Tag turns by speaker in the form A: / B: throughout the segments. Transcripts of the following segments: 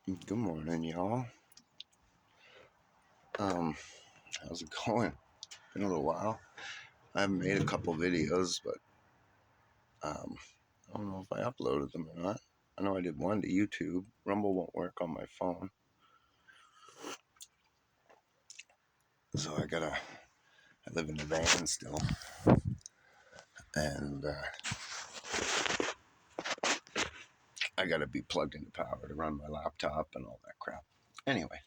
A: Good morning, y'all. How's it going? Been a little while. I haven't made a couple videos, but I don't know if I uploaded them or not. I know I did one to YouTube. Rumble won't work on my phone, so I live in a van still, and I gotta be plugged into power to run my laptop and all that crap. Anyway,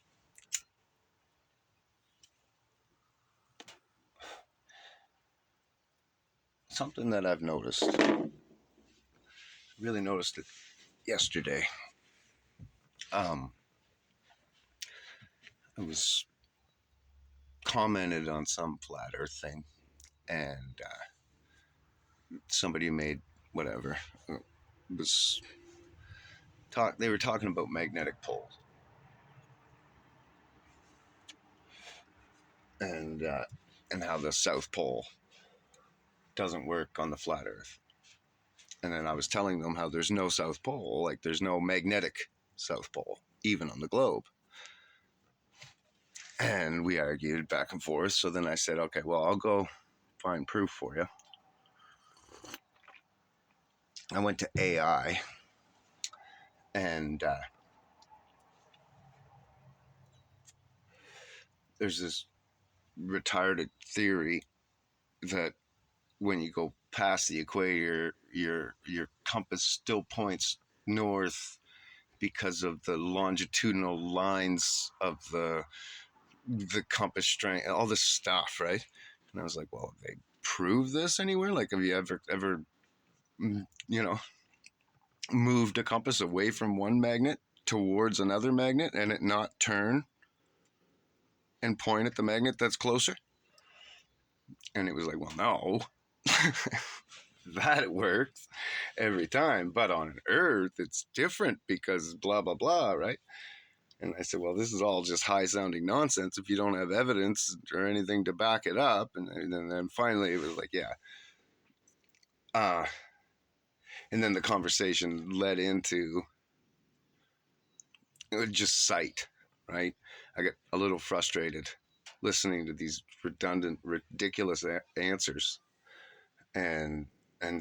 A: something that I've noticed, really noticed it yesterday. I was commented on some flat Earth thing, and somebody made whatever was they were talking about magnetic poles and how the South Pole doesn't work on the flat Earth. And then I was telling them how there's no South Pole, like there's no magnetic South Pole, even on the globe. And we argued back and forth. So then I said, okay, well, I'll go find proof for you. I went to AI, and there's this retarded theory that when you go past the equator, your compass still points north because of the longitudinal lines of the compass strength, all this stuff, right? And I was like, well, have they proved this anywhere? Like, have you ever moved a compass away from one magnet towards another magnet and it not turn and point at the magnet that's closer? And it was like, well, no. That works every time, but on Earth it's different because blah blah blah, right? And I said, well, this is all just high sounding nonsense if you don't have evidence or anything to back it up. And then finally it was like, yeah. And then the conversation led into just sight, right? I got a little frustrated listening to these redundant, ridiculous answers, and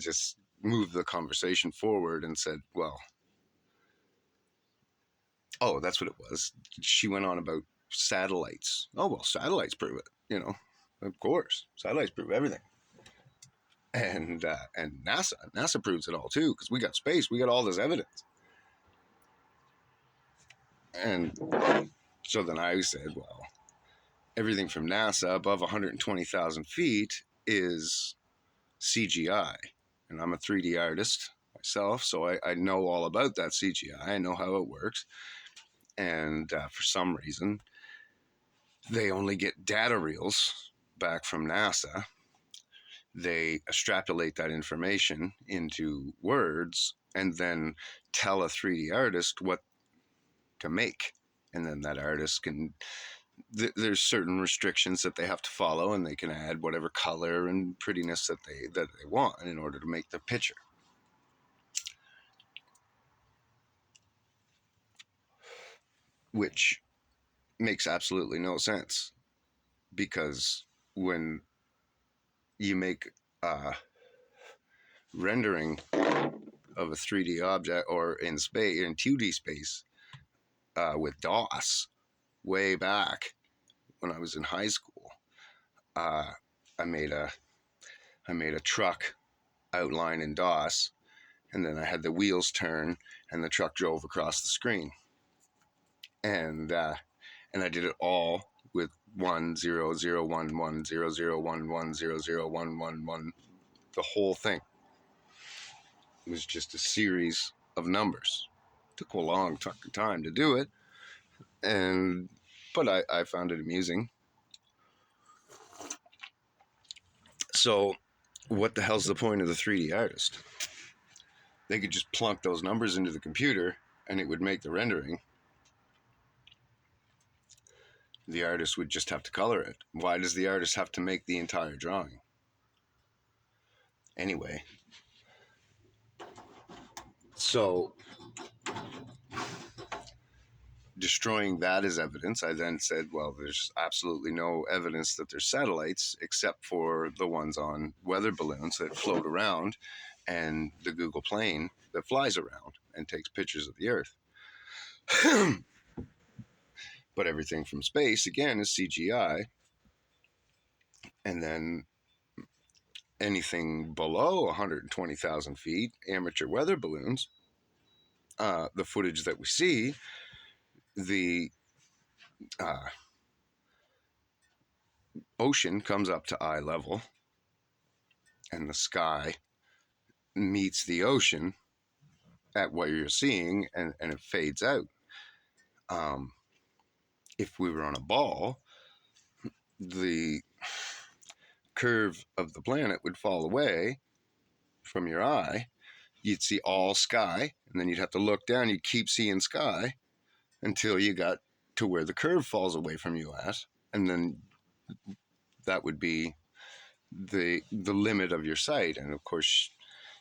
A: just moved the conversation forward and said, well, oh, that's what it was. She went on about satellites. Oh, well, satellites prove it, of course. Satellites prove everything. And NASA proves it all too, because we got space, we got all this evidence. And so then I said, well, everything from NASA above 120,000 feet is CGI. And I'm a 3D artist myself, so I know all about that CGI. I know how it works. And for some reason, they only get data reels back from NASA. They extrapolate that information into words and then tell a 3D artist what to make. And then that artist can, there's certain restrictions that they have to follow, and they can add whatever color and prettiness that they want in order to make the picture. Which makes absolutely no sense, because when you make a rendering of a 3D object, or in space, in 2D space, with DOS way back when I was in high school, I made a truck outline in DOS, and then I had the wheels turn and the truck drove across the screen, and I did it all with 100110011001111, the whole thing. It was just a series of numbers. It took a long time to do it, but I found it amusing. So what the hell's the point of the 3D artist? They could just plunk those numbers into the computer and it would make the rendering. The artist would just have to color it. Why does the artist have to make the entire drawing? Anyway, so destroying that as evidence, I then said, well, there's absolutely no evidence that there's satellites except for the ones on weather balloons that float around and the Google plane that flies around and takes pictures of the Earth. But everything from space, again, is CGI. And then anything below 120,000 feet, amateur weather balloons, the footage that we see, the ocean comes up to eye level and the sky meets the ocean at what you're seeing, and it fades out. If we were on a ball, the curve of the planet would fall away from your eye. You'd see all sky, and then you'd have to look down. You'd keep seeing sky until you got to where the curve falls away from you at, and then that would be the limit of your sight. And of course,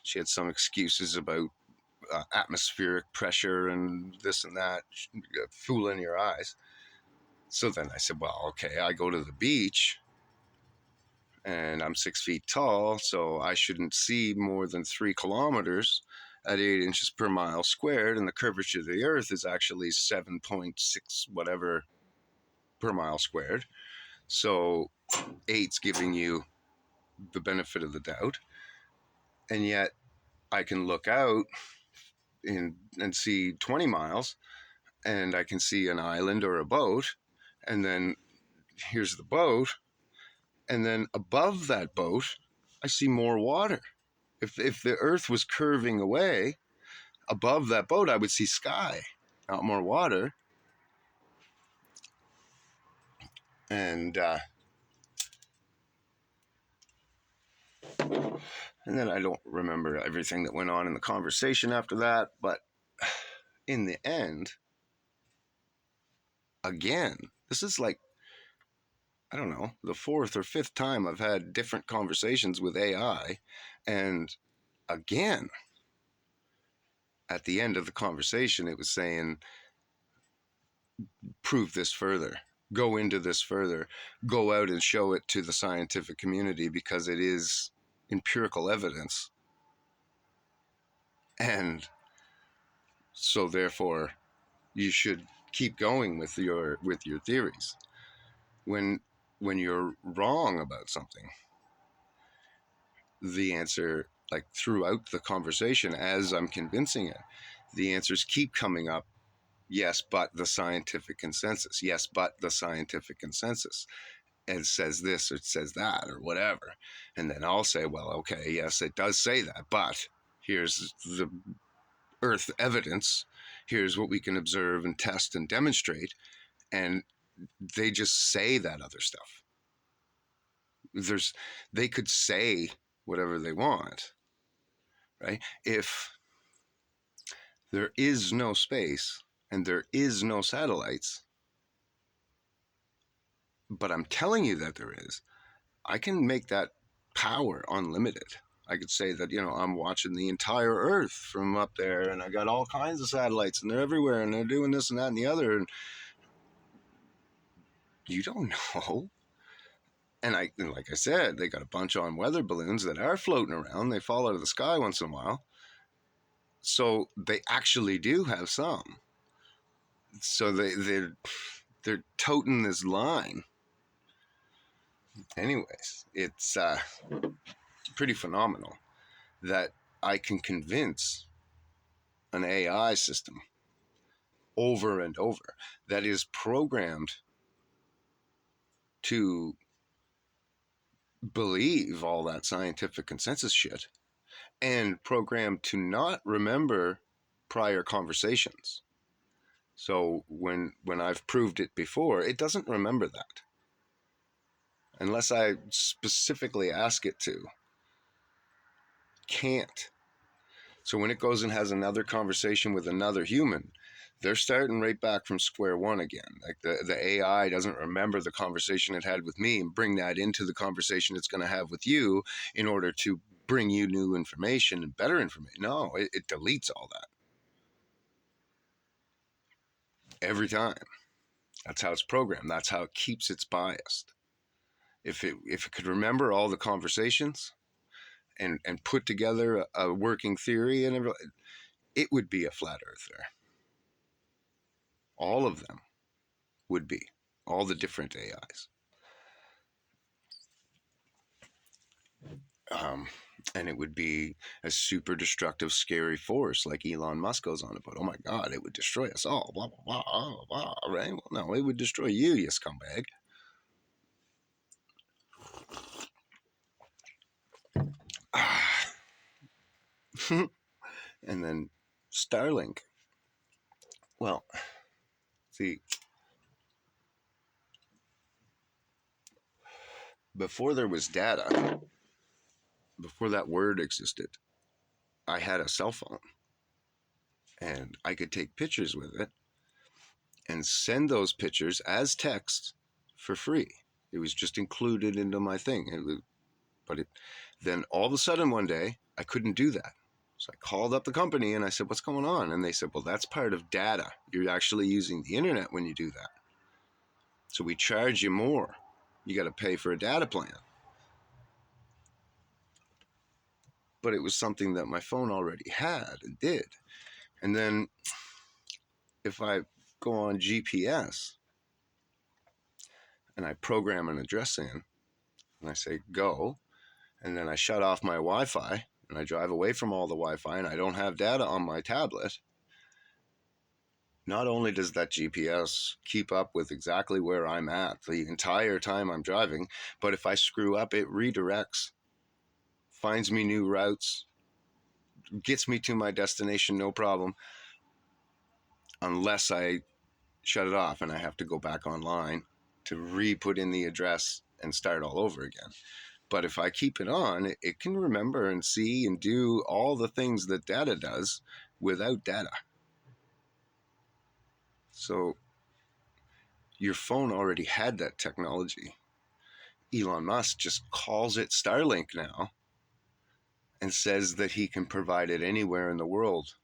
A: she had some excuses about atmospheric pressure and this and that, fooling your eyes. So then I said, well, okay, I go to the beach and I'm 6 feet tall, so I shouldn't see more than 3 kilometers at 8 inches per mile squared, and the curvature of the Earth is actually 7.6 whatever per mile squared. So 8's giving you the benefit of the doubt, and yet I can look out and see 20 miles, and I can see an island or a boat, and then here's the boat, and then above that boat, I see more water. If the Earth was curving away, above that boat, I would see sky, not more water. And then I don't remember everything that went on in the conversation after that, but in the end, again, this is like, I don't know, the 4th or 5th time I've had different conversations with AI, and again, at the end of the conversation, it was saying, prove this further, go into this further, go out and show it to the scientific community because it is empirical evidence. And so therefore you should keep going with your theories. When you're wrong about something, the answer, like throughout the conversation as I'm convincing it, the answers keep coming up. Yes, but the scientific consensus. Yes, but the scientific consensus. It says this or it says that or whatever. And then I'll say, well, okay, yes, it does say that, but here's the Earth evidence. Here's what we can observe and test and demonstrate. And they just say that other stuff. They could say whatever they want, right? If there is no space and there is no satellites, but I'm telling you that there is, I can make that power unlimited. I could say that, I'm watching the entire Earth from up there, and I got all kinds of satellites, and they're everywhere, and they're doing this and that and the other, and you don't know. And like I said, they got a bunch on weather balloons that are floating around. They fall out of the sky once in a while. So they actually do have some. So they're toting this line. Anyways, it's pretty phenomenal that I can convince an AI system over and over that is programmed to believe all that scientific consensus shit and programmed to not remember prior conversations. So when I've proved it before, it doesn't remember that unless I specifically ask it to. Can't. So when it goes and has another conversation with another human, they're starting right back from square one again. Like the AI doesn't remember the conversation it had with me and bring that into the conversation it's going to have with you in order to bring you new information and better information. No, it deletes all that. every time. That's how it's programmed. That's how it keeps its bias. If it could remember all the conversations and put together a working theory and everything, it would be a flat earther. All of them would be, all the different AIs. And it would be a super destructive, scary force like Elon Musk goes on about. Oh my God, it would destroy us all. Blah, blah, blah, blah, right? Well, no, it would destroy you, you scumbag. And then Starlink. Well, see, before there was data, before that word existed, I had a cell phone and I could take pictures with it and send those pictures as text for free. It was just included into my thing. Then all of a sudden one day, I couldn't do that. So I called up the company and I said, what's going on? And they said, well, that's part of data. You're actually using the internet when you do that. So we charge you more. You got to pay for a data plan. But it was something that my phone already had and did. And then if I go on GPS and I program an address in and I say go, and then I shut off my Wi-Fi and I drive away from all the Wi-Fi and I don't have data on my tablet, not only does that GPS keep up with exactly where I'm at the entire time I'm driving, but if I screw up, it redirects, finds me new routes, gets me to my destination, no problem, unless I shut it off and I have to go back online to re-put in the address and start all over again. But if I keep it on, it can remember and see and do all the things that data does without data. So your phone already had that technology. Elon Musk just calls it Starlink now and says that he can provide it anywhere in the world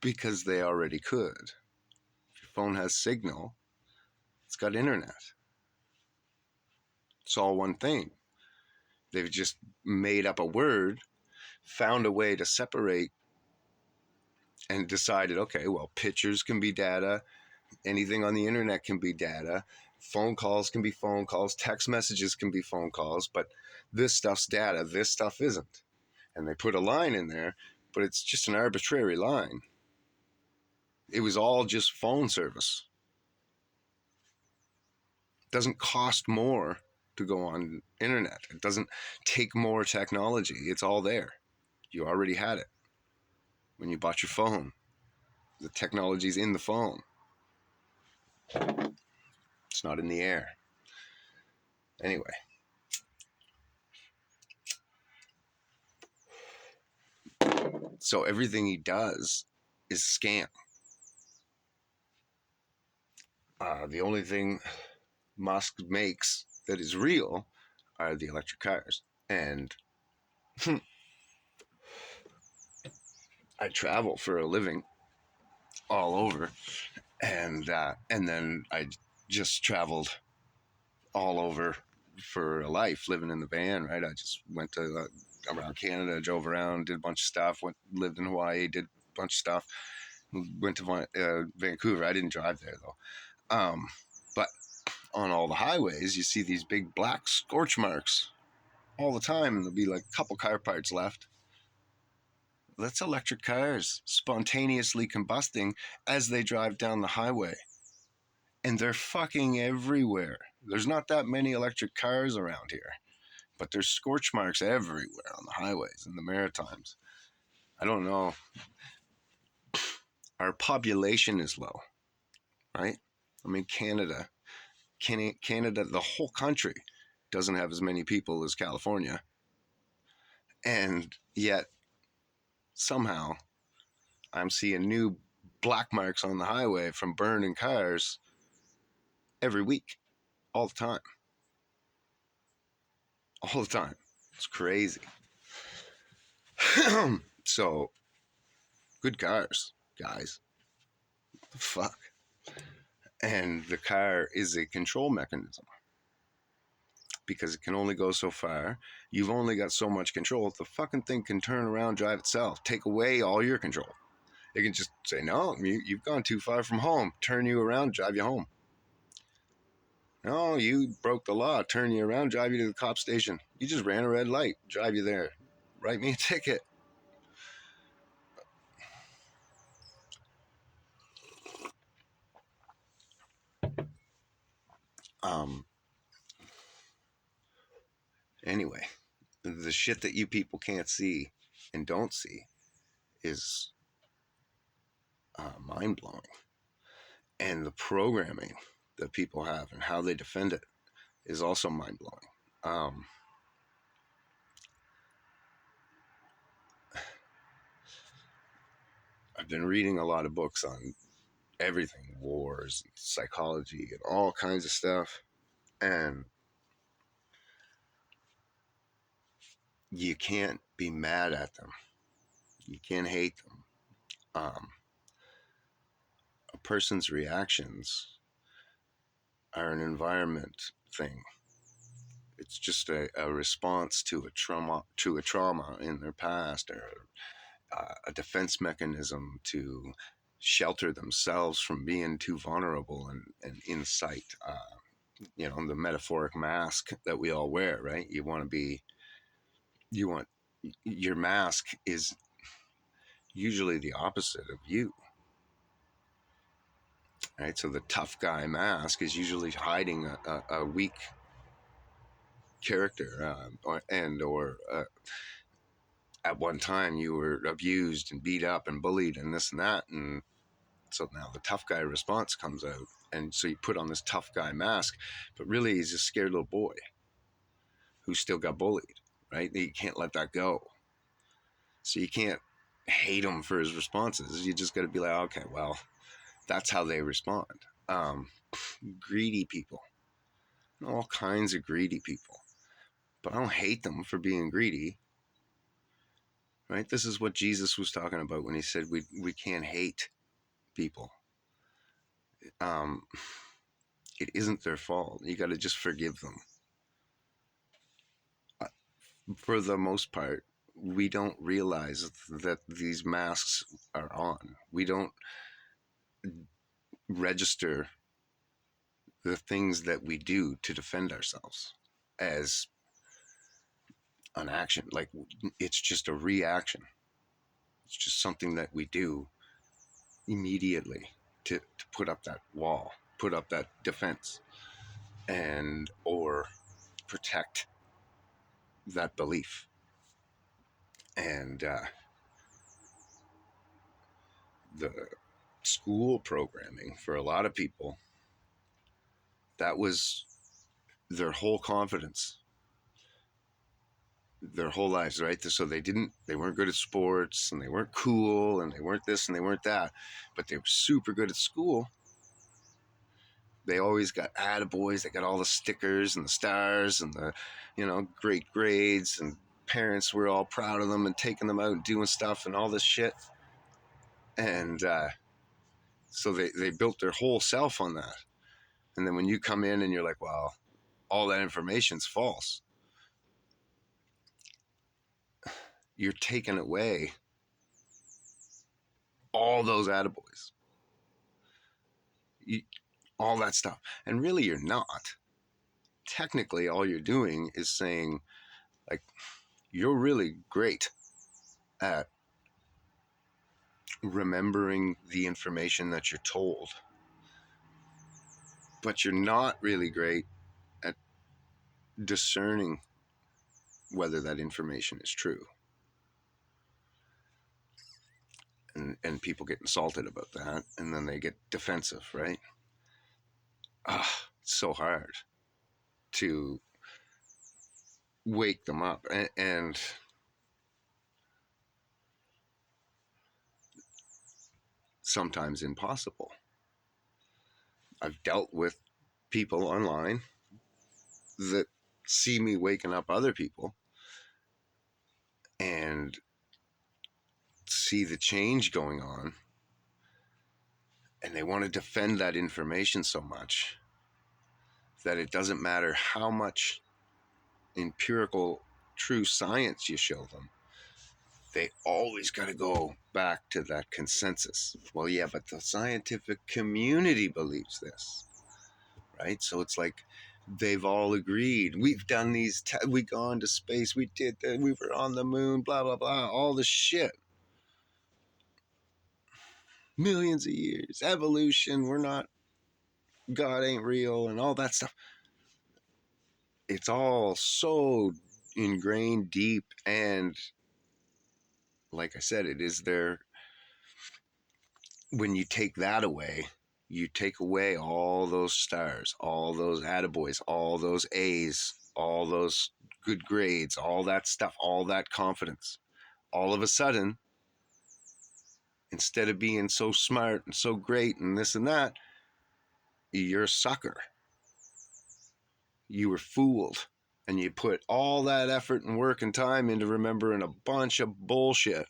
A: because they already could. If your phone has signal, it's got internet. It's all one thing. They've just made up a word, found a way to separate, and decided, okay, well, pictures can be data, anything on the internet can be data, phone calls can be phone calls, text messages can be phone calls, but this stuff's data, this stuff isn't. And they put a line in there, but it's just an arbitrary line. It was all just phone service. It doesn't cost more to go on internet. It doesn't take more technology. It's all there. You already had it when you bought your phone. The technology's in the phone. It's not in the air. Anyway. So everything he does is scam. The only thing Musk makes that is real are the electric cars. And I travel for a living all over, and then I just traveled all over for a life, living in the van. Right, I just went to around Canada, drove around, did a bunch of stuff. Lived in Hawaii, did a bunch of stuff. Went to Vancouver. I didn't drive there though. But on all the highways, you see these big black scorch marks all the time, and there'll be like a couple car parts left. That's electric cars spontaneously combusting as they drive down the highway. And they're fucking everywhere. There's not that many electric cars around here, but there's scorch marks everywhere on the highways in the Maritimes. I don't know. Our population is low, right? I mean, Canada, the whole country doesn't have as many people as California. And yet, somehow, I'm seeing new black marks on the highway from burning cars every week, all the time. All the time. It's crazy. So, good cars, guys. What the fuck? And the car is a control mechanism because it can only go so far. You've only got so much control. The fucking thing can turn around, drive itself, take away all your control. It can just say, no, you've gone too far from home, turn you around, drive you home. No, you broke the law, turn you around, drive you to the cop station. You just ran a red light, drive you there. Write me a ticket. Anyway, the shit that you people can't see and don't see is mind blowing. And the programming that people have and how they defend it is also mind blowing. I've been reading a lot of books on everything, wars, psychology, and all kinds of stuff. And you can't be mad at them. You can't hate them. A person's reactions are an environment thing. It's just a response to a trauma in their past, or a defense mechanism to shelter themselves from being too vulnerable and in sight. The metaphoric mask that we all wear, right? Your mask is usually the opposite of you, right? So the tough guy mask is usually hiding a weak character, or at one time you were abused and beat up and bullied and this and that, and so now the tough guy response comes out, and so you put on this tough guy mask, but really he's a scared little boy who still got bullied, right? You can't let that go. So you can't hate him for his responses. You just got to be like, okay, well, that's how they respond. Greedy people, all kinds of greedy people, but I don't hate them for being greedy, right? This is what Jesus was talking about when he said we can't hate people. It isn't their fault. You got to just forgive them. For the most part, we don't realize that these masks are on. We don't register the things that we do to defend ourselves as an action. Like, it's just a reaction. It's just something that we do immediately to put up that wall, put up that defense, and or protect that belief. And the school programming, for a lot of people, that was their whole confidence, their whole lives, right? So they weren't good at sports, and they weren't cool, and they weren't this and they weren't that, but they were super good at school. They always got attaboys. They got all the stickers and the stars and the, great grades, and parents were all proud of them and taking them out and doing stuff and all this shit. And so they built their whole self on that. And then when you come in and you're like, well, all that information's false, you're taking away all those attaboys, all that stuff. And really, you're not. Technically, all you're doing is saying, like, you're really great at remembering the information that you're told, but you're not really great at discerning whether that information is true. And people get insulted about that, and then they get defensive, right? It's so hard to wake them up, and sometimes impossible. I've dealt with people online that see me waking up other people and see the change going on, and they want to defend that information so much that it doesn't matter how much empirical true science you show them. They always got to go back to that consensus. Well, yeah, but the scientific community believes this, right? So it's like they've all agreed. We've done these, we've gone to space, we did that, we were on the moon, blah, blah, blah, all this shit. Millions of years, evolution, we're not, God ain't real, and all that stuff. It's all so ingrained deep, and like I said, it is there. When you take that away, you take away all those stars, all those attaboys, all those A's, all those good grades, all that stuff, all that confidence. All of a sudden, instead of being so smart and so great and this and that, you're a sucker. You were fooled. And you put all that effort and work and time into remembering a bunch of bullshit.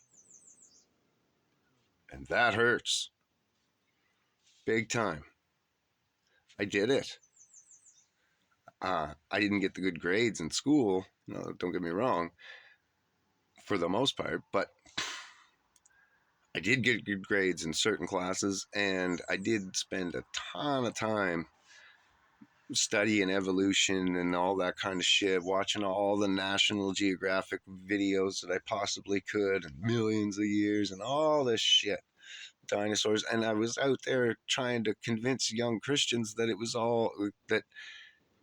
A: And that hurts. Big time. I did it. I didn't get the good grades in school. No, don't get me wrong. For the most part. But I did get good grades in certain classes. And I did spend a ton of time studying evolution and all that kind of shit, watching all the National Geographic videos that I possibly could, and millions of years and all this shit, dinosaurs. And I was out there trying to convince young Christians that it was all, that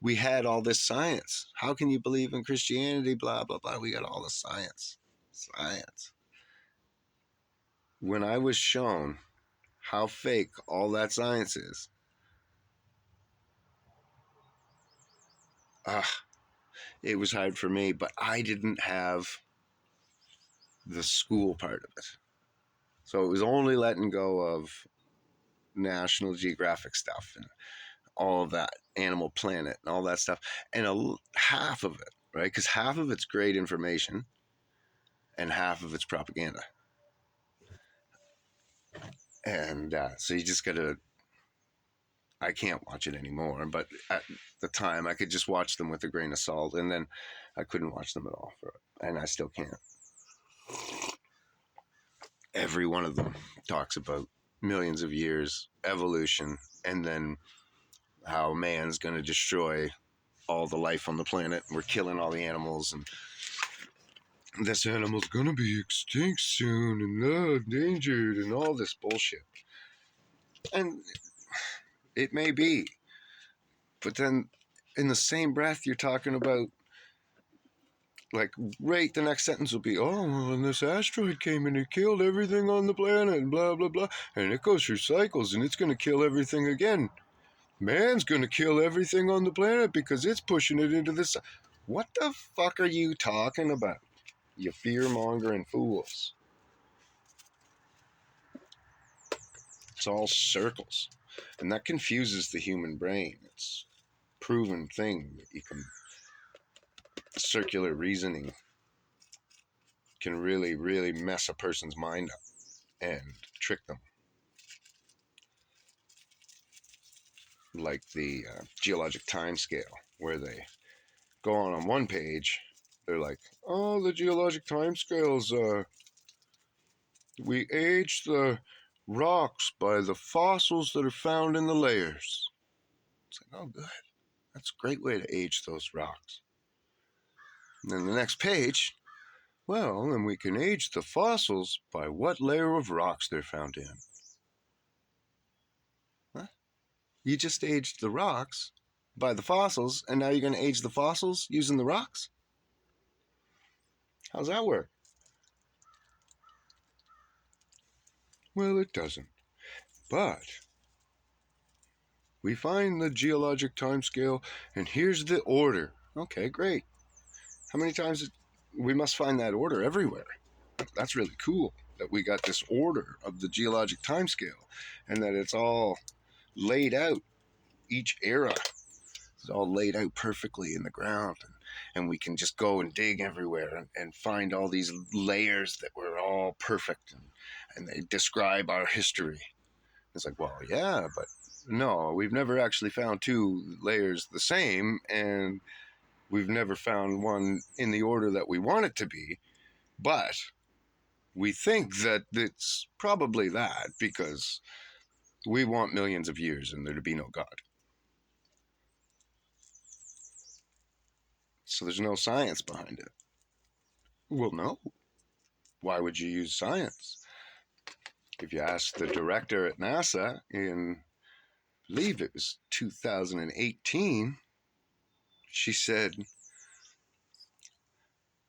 A: we had all this science. How can you believe in Christianity? Blah, blah, blah. We got all the science. When I was shown how fake all that science is, it was hard for me, but I didn't have the school part of it. So it was only letting go of National Geographic stuff and all of that, Animal Planet and all that stuff. And half of it, right? Because half of it's great information and half of it's propaganda. And so you just got to, I can't watch it anymore, but at the time I could just watch them with a grain of salt, and then I couldn't watch them at all and I still can't. Every one of them talks about millions of years, evolution, and then how man's going to destroy all the life on the planet. We're killing all the animals, and this animal's going to be extinct soon and endangered and all this bullshit. And it may be, but then in the same breath, you're talking about, like, right, the next sentence will be, oh, well, and this asteroid came and it killed everything on the planet and blah, blah, blah. And it goes through cycles and it's going to kill everything again. Man's going to kill everything on the planet because it's pushing it into this. What the fuck are you talking about, you fear-mongering fools? It's all circles. And that confuses the human brain. It's a proven thing that you can, circular reasoning can really, really mess a person's mind up and trick them. Like the geologic time scale, where they go on one page, they're like, oh, the geologic time scales, we age the rocks by the fossils that are found in the layers. It's like, oh, good. That's a great way to age those rocks. And then the next page, well, then we can age the fossils by what layer of rocks they're found in. Huh? You just aged the rocks by the fossils, and now you're going to age the fossils using the rocks? How's that work? Well, it doesn't. But we find the geologic time scale, and here's the order. Okay, great. How many times we must find that order everywhere? That's really cool that we got this order of the geologic time scale, and that it's all laid out. Each era is all laid out perfectly in the ground, and we can just go and dig everywhere and find all these layers that were all perfect, and they describe our history. It's like, well, yeah, but no, we've never actually found two layers the same, and we've never found one in the order that we want it to be. But we think that it's probably that because we want millions of years and there to be no God. So there's no science behind it. Well, no. Why would you use science? If you ask the director at NASA in, I believe it was 2018, she said,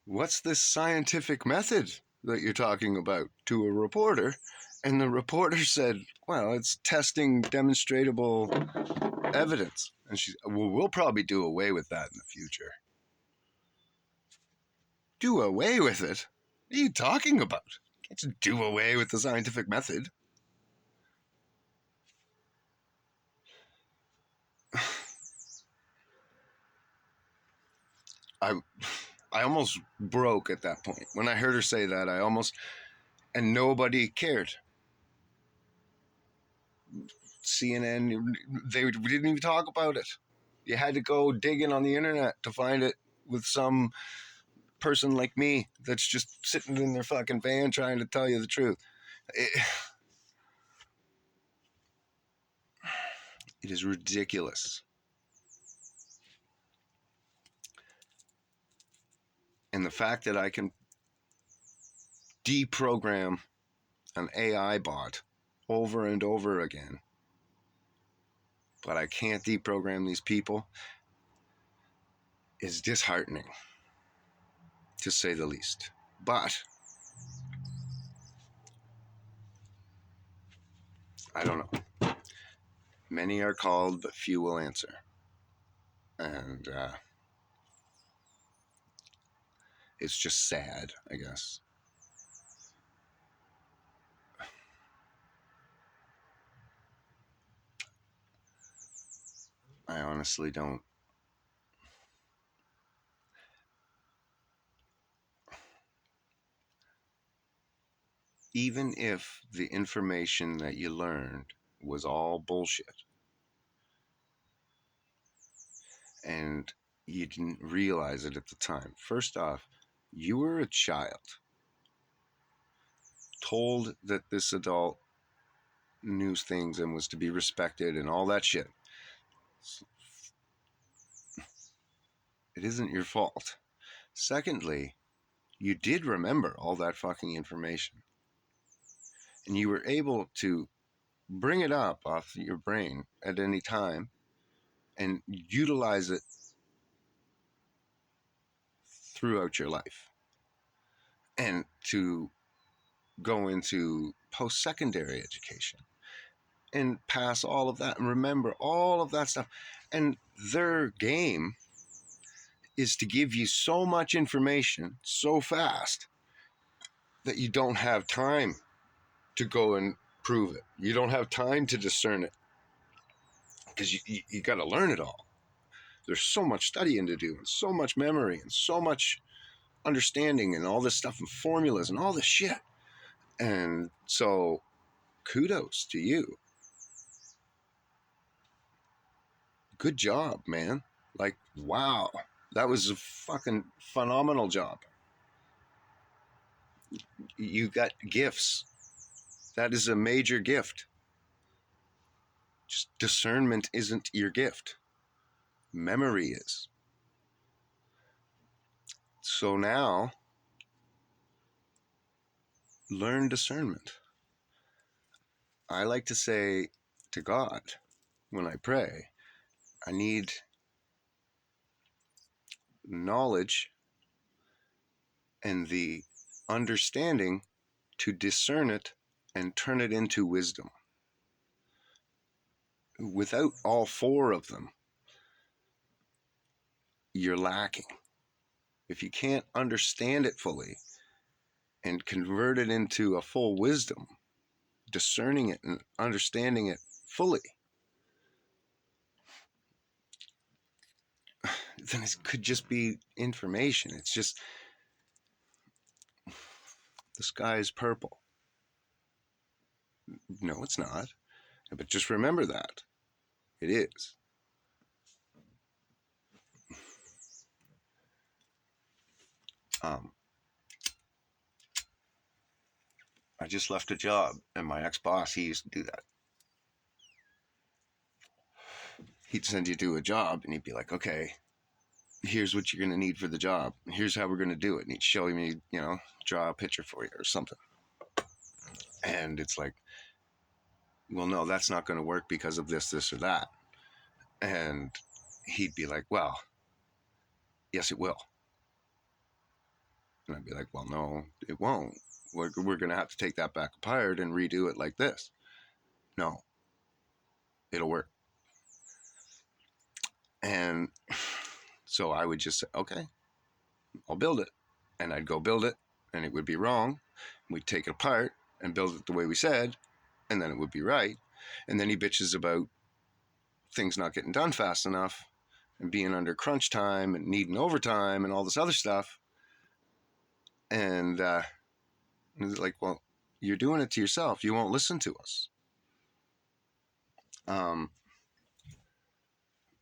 A: "What's this scientific method that you're talking about?" to a reporter. And the reporter said, "Well, it's testing demonstrable evidence." And she said, "Well, we'll probably do away with that in the future." Do away with it? What are you talking about? You can't just do away with the scientific method. I I almost broke at that point. When I heard her say that, and nobody cared. CNN, we didn't even talk about it. You had to go digging on the internet to find it with some person like me that's just sitting in their fucking van trying to tell you the truth. It is ridiculous. And the fact that I can deprogram an AI bot over and over again, but I can't deprogram these people, is disheartening, to say the least. But I don't know. Many are called, but few will answer. And it's just sad, I guess. I honestly don't. Even if the information that you learned was all bullshit and you didn't realize it at the time, first off, you were a child told that this adult knew things and was to be respected and all that shit. It isn't your fault. Secondly, you did remember all that fucking information. And you were able to bring it up off your brain at any time and utilize it throughout your life. And to go into post-secondary education and pass all of that and remember all of that stuff. And their game is to give you so much information so fast that you don't have time to go and prove it. You don't have time to discern it because you got to learn it all. There's so much studying to do and so much memory and so much understanding and all this stuff and formulas and all this shit. And so kudos to you. Good job, man. Like, wow. That was a fucking phenomenal job. You got gifts. That is a major gift. Just discernment isn't your gift. Memory is. So now, learn discernment. I like to say to God when I pray, I need knowledge and the understanding to discern it and turn it into wisdom. Without all four of them, you're lacking. If you can't understand it fully and convert it into a full wisdom, discerning it and understanding it fully, then it could just be information. It's just, The sky is purple. No, it's not. But just remember that. It is. I just left a job, and my ex-boss, he used to do that. He'd send you to a job, and he'd be like, okay, here's what you're going to need for the job. Here's how we're going to do it. And he'd show me, draw a picture for you or something. And it's like, well, no, that's not going to work because of this, this, or that. And he'd be like, well, yes, it will. And I'd be like, well, no, it won't. We're going to have to take that back apart and redo it like this. No, it'll work. And so I would just say, okay, I'll build it. And I'd go build it, and it would be wrong. We'd take it apart and build it the way we said, and then it would be right. And then he bitches about things not getting done fast enough and being under crunch time and needing overtime and all this other stuff. And it's like, well, you're doing it to yourself. You won't listen to us.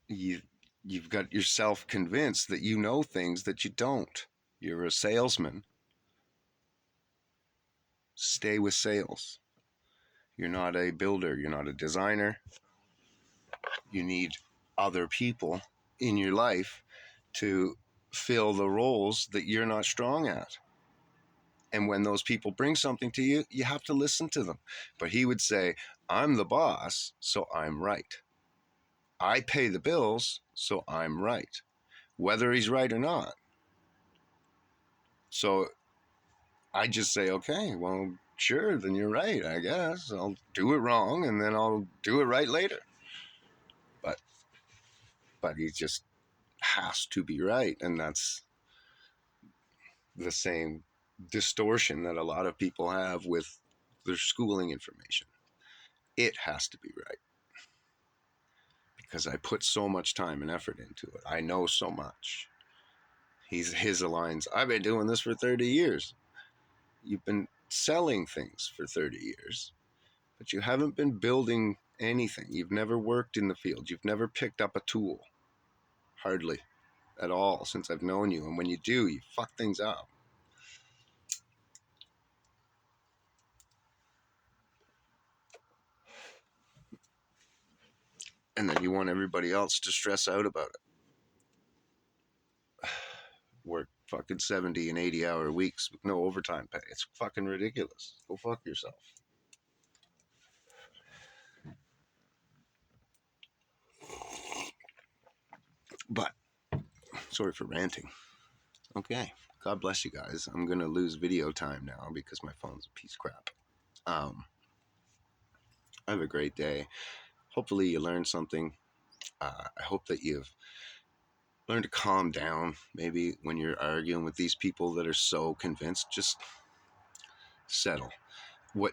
A: You've got yourself convinced that you know things that you don't. You're a salesman. Stay with sales. You're not a builder. You're not a designer. You need other people in your life to fill the roles that you're not strong at. And when those people bring something to you, you have to listen to them. But he would say, I'm the boss, so I'm right. I pay the bills, so I'm right. Whether he's right or not. So I just say, okay, well, sure, then you're right, I guess. I'll do it wrong, and then I'll do it right later. But he just has to be right, and that's the same distortion that a lot of people have with their schooling information. It has to be right because I put so much time and effort into it. I know so much. His lines, I've been doing this for 30 years. You've been selling things for 30 years, but you haven't been building anything. You've never worked in the field. You've never picked up a tool. Hardly at all since I've known you. And when you do, you fuck things up. And then you want everybody else to stress out about it. Work fucking 70 and 80-hour weeks with no overtime pay. It's fucking ridiculous. Go fuck yourself. But, sorry for ranting. Okay, God bless you guys. I'm going to lose video time now because my phone's a piece of crap. Have a great day. Hopefully you learned something. I hope that you've learned to calm down maybe when you're arguing with these people that are so convinced. Just settle. What